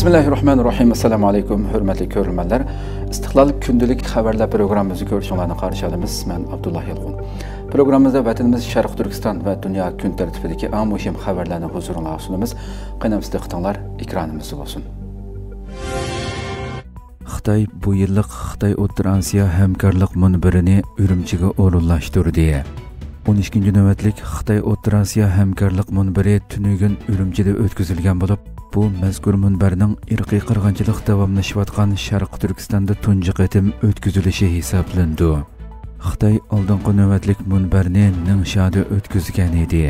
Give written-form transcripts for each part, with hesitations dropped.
Bismillahirrahmanirrahim. Assalamu alaykum, hurmatli ko'ruvchilar. Istiqlol kundalik xabarlar programmamizni ko'rishinglarni qarshi olamiz. Men Abdullah Yalqun. Programmamizda vatanimiz Sharq Turkiston va dunyo kun tartibidagi eng muhim xabarlarni huzuringizga sunamiz. Qaynamizda qitinglar, ekranimizda bo'lsin. Xitoy bu yillik Xitoy O'rta Osiyo hamkorlik munbirini Urumchiga o'rinlashtirdi. 12-chi navbatlik Xitoy O'rta Osiyo hamkorlik munbiri tunugun Urumchida o'tkazilgan bo'lib, bu mazkur munbarning irqiy qirg'inchilik davomlashayotgan Sharq Turkistonda tunji qatim o'tkazilishi hisoblandi. Xitoy oldingi navbatlik munbarni Ningxada o'tkazgan edi.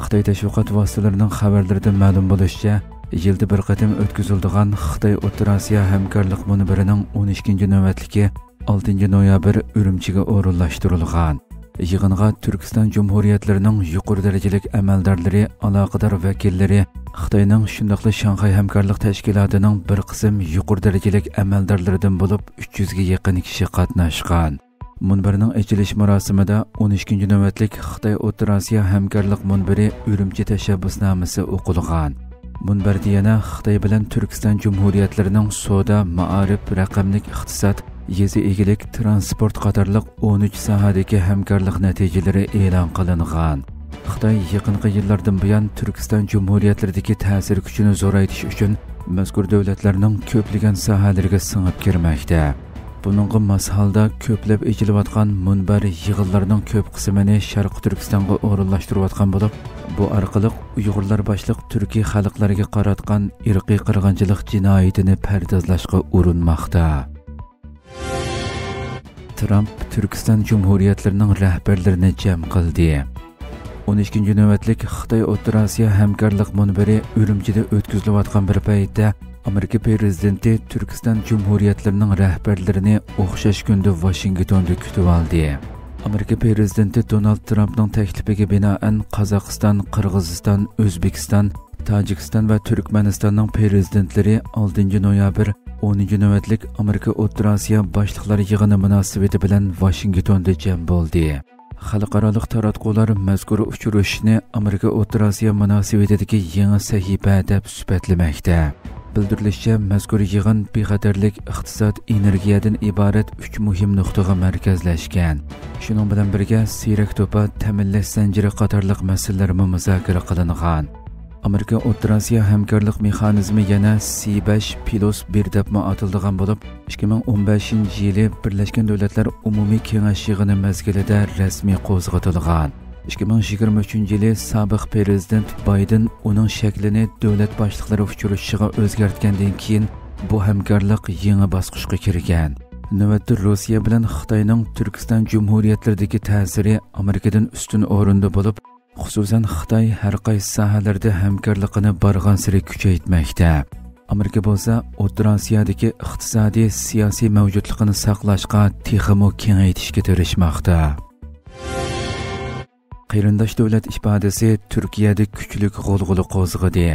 Xitoy tashviqot vositalarining xabarlarida ma'lum bo'lishicha, yilda bir qatim o'tkaziladigan Xitoy O'rta Osiyo hamkorlik munbarining 12-chi navbatligi 6-noyabr Urumchiga o'rinlashtirilgan. Yig'inga Turkiston Jumhuriyatlarining yuqori darajalik amaldorlari, aloqador vakillari, Xitoyning shundaqla Shanxay hamkorlik tashkilotining bir qism yuqori darajalik amaldorlaridan bo'lib 300 ga yaqin kishi qatnashgan. Munbarning ochilish marosimida 12-chi navbatlik Xitoy O'rta Osiyo hamkorlik munbari Urumchi tashabbusnomasi o'qilgan. Munbarda yana Xitoy bilan Turkiston Jumhuriyatlarining savdo, ma'arif, raqamlik iqtisod, yezi egilik, transport qatorliq 13 sohadagi hamkorlik natijalari e'lon qilingan. Xitoy yaqinqi yillardan buyon Turkiston Jumhuriyatlaridagi ta'sir kuchini zo'raytirish uchun mazkur davlatlarning ko'plagan sohalariga singib kirmoqda. Buningga mos holda ko'plab ejilayotgan munbar yig'inlarining ko'p qismini Sharq Turkistonga o'rinlashtirayotgan bo'lib, bu orqali Uyg'urlar boshliq turkiy xalqlarga qaratgan irqiy qirg'inchilik jinoyatini pardozlashga urinmoqda. Trump Turkiston Jumhuriyatlarining rahbarlarini jam qildi. 12-chi navbatlik Xitoy O'rta Osiyo hamkorlik munbari Urumchida o'tkazilayotgan bir paytda Amerika prezidenti Turkiston Jumhuriyatlarining rahbarlarini o'xshash kunda Washingtonda kutib oldi. Amerika prezidenti Donald Trumpning taklifiga binoan Qozog'iston, Qirg'iziston, O'zbekiston, Tojikiston va Turkmanistonning prezidentlari 6-noyabr 10-chi navbatlik Amerika O'rta Osiyo boshliqlari yig'ini munosabati bilan Washingtonda jam bo'ldi. Xalqaro taratqular mazkur uchrashishni Amerika O'rta Osiyo munosabatidagi yangi sahifa deb sifatlamoqda. Bildirilishicha, mazkur yig'in bexatarlik, iqtisod, energiyadan iborat 3 muhim nuqtaga markazlashgan. Shuning bilan birga siyrak to'pa, ta'minlash zanjiri qatorliq masalalar muzokara qilingan. Amerika O'rta Osiyo hamkorlik mexanizmi yana C5+1 deb ataladigan bo'lib, 2015-yili Birlashgan Davlatlar Umumiy Kengash yig'ini mezgilida rasmiy qo'zg'atilgan. 2023-yili sobiq prezident Bayden uning shaklini davlat boshliqlari uchrashishiga o'zgartgandan keyin bu hamkorlik yangi bosqichga kirgan. Navbatda Rossiya bilan Xitoyning Turkiston Jumhuriyatlaridagi ta'siri Amerikadan ustun o'rinda bo'lib, xususan Xitoy har qaysi sohalarda hamkorligini borgan sari kuchaytirmoqda. Amerika bo'lsa O'rta Osiyodagi iqtisodiy, siyosiy mavjudligini saqlashga texmo kengaytirishga tirishmoqda. Qarindosh davlat ifodasi Turkiyada kuchli g'ulg'ula qo'zg'adi.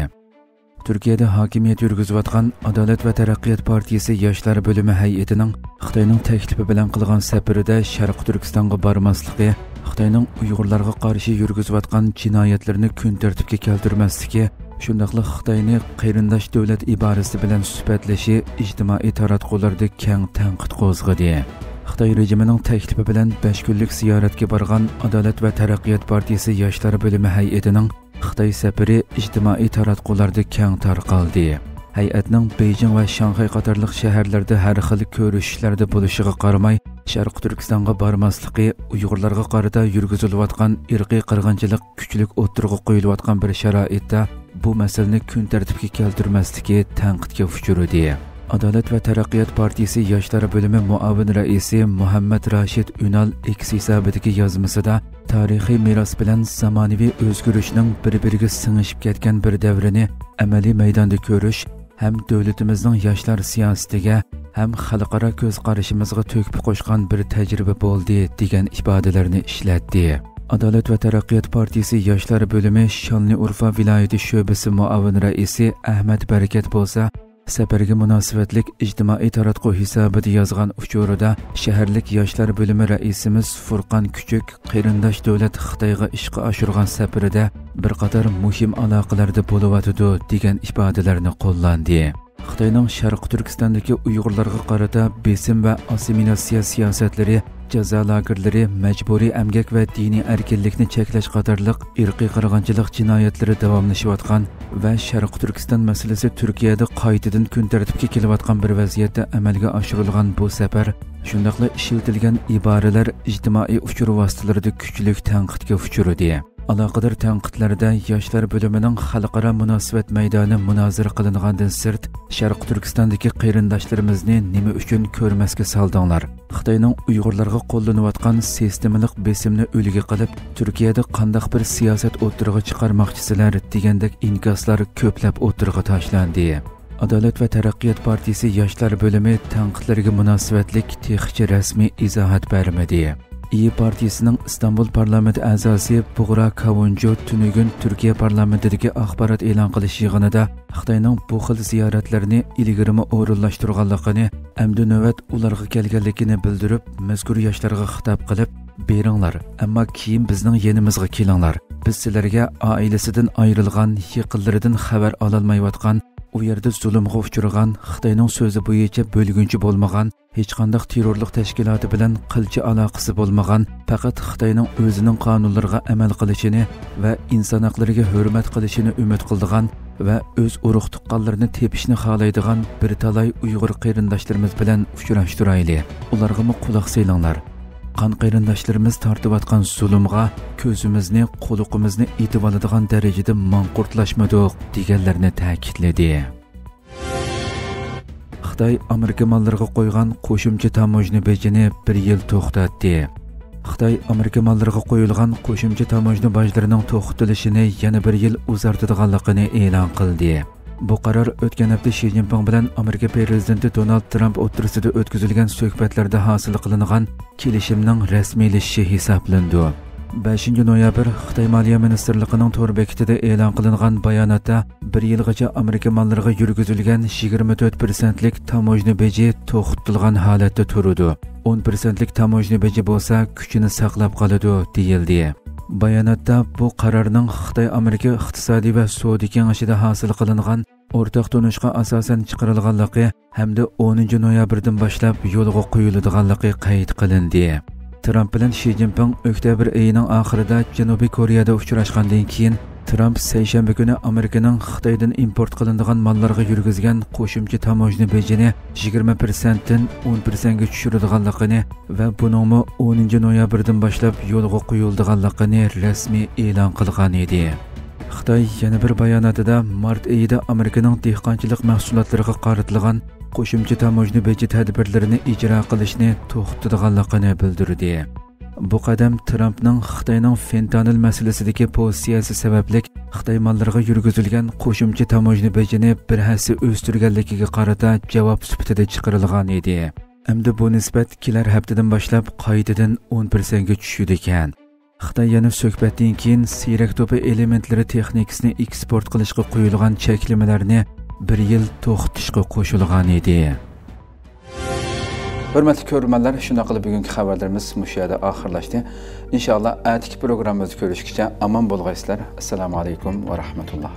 Turkiyada hokimiyat yurgizayotgan Adolat va taraqqiyot partiyasi yoshlar bo'limi hay'atining Xitoyning taklifi bilan qilgan safarida Sharq Turkistonga bormasligi, Xitoyning Uyg'urlarga qarshi yurgizayotgan jinoyatlarni kun tartibga keltirmasligi, shundaqla Xitoyni qarindosh davlat iborasi bilan sifatlashi ijtimoiy taratqularda keng tanqid qo'zg'adi. Xitoy rejimining taklifi bilan 5 kunlik ziyoratga borgan Adolat va taraqqiyot partiyasi yoshlar bo'limi hay'atining Xitoy safari ijtimoiy taratqularda keng tarqaldi. Hay'atning Beijing va Shanxay qatorliq shaharlarda har xil ko'rishishlarda bo'lishiga qaramay, Sharq Turkistonga bormasligi Uyg'urlarga qarata yurgizilayotgan irqiy qirg'inchilik kuchlik o'tirg'i qo'yilayotgan bir sharoitda bu masalani kun tartibga keltirmasligi tanqidga uchradi. Adolat va taraqqiyot partiyasi yoshlar bo'limi muavin raisi Muhammad Rashid Unal X hisobidagi yozmasida tarixiy meros bilan zamonaviy o'zgarishning bir-biriga singishib ketgan bir davrini amaliy maydonda ko'rish ham davlatimizning yoshlar siyosatiga ham xalqaro ko'z qarashimizga to'kib qo'shgan bir tajriba bo'ldi degan ifodalarni ishlatdi. Adolat va taraqqiyot partiyasi yoshlar bo'limi Shonli-Urfa viloyati sho'basi muavin raisi Ahmad Barakat bo'lsa, safarga munosabatlik ijtimoiy taratquv hisobida yozgan uchurida shaharlik yoshlar bo'limi raisimiz Furqon Kuchuk qarindosh davlat Xitoyga ishga oshirgan safarida bir qator muhim aloqalarda bo'layotdi degan ifodalarni qo'llandi. Xitoyning Sharq Turkistondagi Uyg'urlarga qarata besim va assimilyatsiya siyosatlari, jazo lagerlari, majburiy emgak va diniy erkinlikni cheklash qatorliq irqiy qirg'inchilik jinoyatlari davomlashayotgan va Sharq Turkiston masalasi Turkiyada qaytadan kun tartibga kelayotgan bir vaziyatda amalga oshirilgan bu safar shundaqla ishlatilgan iboralar ijtimoiy uchur vositalarida kuchli tanqidga uchradi. Aloqador tanqidlarda yoshlar bo'limining xalqaro munosabat maydoni munozara qilingandan sirt Sharq Turkistondagi qarindoshlarimizni nima uchun ko'rmasga soldinglar? Xitoyning Uyg'urlarga qo'llanayotgan sistemalik besimni o'liga qilib, Turkiyada qandaq bir siyosat o'tirg'i chiqarmoqchisizlar degandek inkoslar ko'plab o'tirg'i tashlandi. Adolat va taraqqiyot partiyasi yoshlar bo'limi tanqidlarga munosabatlik texnicha rasmiy izohat bermadi. İyi Partiyasining İstanbul parlamenti a'zosi Bug'ra Kavunjo tunugun Turkiya parlamentidagi axborot e'lon qilish yig'inida Xitoyning bu xil ziyoratlarini ilgirimi o'rinlashtirganligini, hamda navbat ularga kelganligini bildirib, mazkur yoshlarga xitob qilib, "Beringlar, ammo keyin bizning yenimizga kelinglar. Biz sizlarga oilasidan ayrilgan, yaqinlaridan xabar ololmayotgan, u yerda zulmga uchragan, Xitoyning so'zi bo'yicha bo'lgunchi bo'lmagan, hech qanday terrorlik tashkiloti bilan qilchi aloqasi bo'lmagan, faqat Xitoyning o'zining qonunlariga amal qilishini va inson haqlariga hurmat qilishini umid qildigan va o'z urug' tuqqanlarini tepishni xohlaydigan bir talay Uyg'ur qarindoshlarimiz bilan uchrashtirayli. Ularga quloq solinglar. Qan qarindoshlarimiz tortayotgan zulmga ko'zimizni, quloqimizni etib oladigan darajada manqurtlashmadik deganlarni ta'kidladi. Xitoy Amerika mallariga qo'ygan qo'shimcha tamojni bejini 1 yil to'xtatdi. Xitoy Amerika mallariga qo'yilgan qo'shimcha tamojni bojlarining to'xtatilishini yana 1 yil uzartirganligini e'lon qildi. Bu qaror o'tgan hafta Xi Jinping bilan Amerika prezidenti Donald Trump o'rtasida o'tkazilgan suhbatlarda hosil qilingan kelishimning rasmiylashishi hisoblandi. 5 noyabr Xitoy Moliya ministrligining to'g'ri bekitida e'lon qilingan bayonotda 1 yilgacha Amerika mallariga yurgizilgan 24% tamojni beji to'xtatilgan holatda turadi. 10% tamojni beji bo'lsa kuchini saqlab qoladi deyildi. Bayonotda bu qarorning Xitoy Amerika iqtisodiy va savdo kengashida hosil qilingan o'rtaq tunishga asosan chiqarilganligi hamda 10 noyabrdan boshlab yo'lga qo'yiladiganligi qayd qilindi. Trump bilan Xi Jinping oktyabr oyining oxirida Janubiy Koreyada uchrashgandan keyin Trump seshanba kuni Amerikaning Xitoydan import qilinadigan mallarga yurgizgan qo'shimcha tamojni bejini 20% dan 10% ga tushiradiganligini va buningmi 10 noyabrdan boshlab yo'lga qo'yiladiganligini rasmiy e'lon qilgan edi. Xitoy yana bir bayonotida mart oyida Amerikaning dehqonchilik mahsulotlariga qaratilgan qo'shimcha tamojni beji tadbirlarini ijro qilishni to'xtatadiganligini bildirdi. Bu qadam Trumpning Xitoyning fentanil masalasidagi pozitsiyasi sababli Xitoy mallariga yurgizilgan qo'shimcha tamojni bejini bir hassa o'stirganligiga qarata javob sifatida chiqarilgan edi. Hamda bu nisbat kelar haftadan boshlab qaytadan 10% ga tushdi ekan. Xitoy yana suhbatdan keyin siyrak to'pi elementlari texnikasini eksport qilishga qo'yilgan cheklamalarni 1 yil to'xtatishga qo'shilgan edi. Hurmatli ko'ruvchilar, shunday qilib bugungi xabarlarimiz mush yerda oxirlashdi. Inshaalloh atiki programmamizda ko'rishguncha omon bo'lg'aysizlar. Assalomu alaykum va rahmatulloh.